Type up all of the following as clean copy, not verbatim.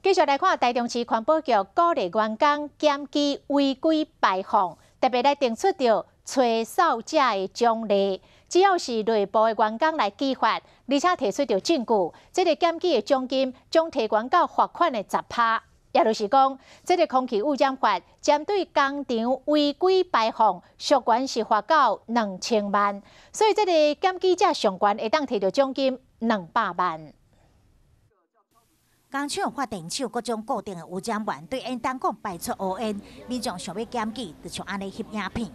继续来看台中市环保局鼓励员工检举违规排放，特别来定出着吹哨者的奖励。只要是内部的员工来举发，而且提出着证据，这个检举的奖金将提悬到罚款的10%。也就是讲，这个空气污染法针对工厂违规排放，属悬是罚到2000万，所以这个检举者上悬会当摕到奖金200万。工厂发电厂各种固定的污染源对烟筒讲排出乌烟，民众想要检举，就像安尼翕影片。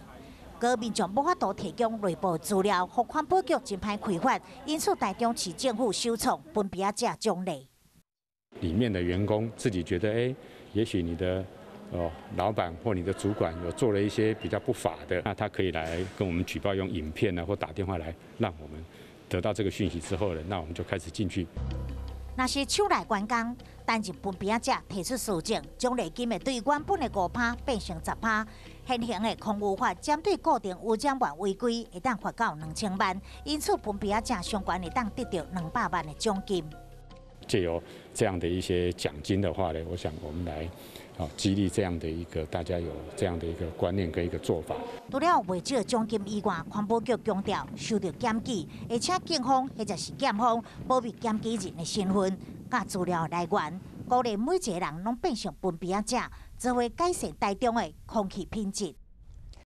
各民众无法度提供内部资料，互环保局真歹开发，因此台中市政府首创分别者奖励。里面的员工自己觉得，也许你的老板或你的主管有做了一些比较不法的，那他可以来跟我们举报，用影片或打电话来，让我们得到这个讯息之后呢，那我们就开始进去。若是厂内员工担任分别者提出事情，奖励金会对原本的5%变成10%。现行的空污法针对固定污染源违规，会当罚到2000万，因此分别者相关会当得到200万的奖金。借由这样的一些奖金的话呢，我想我们来激励这样的一个大家有这样的一个观念跟一个做法。除了未少奖金以外，环保局强调受到检举，而且警方或者是检方保密检举人的身份、甲资料来源，鼓励每一个人拢变成分别者，做为改善台中的空气品质。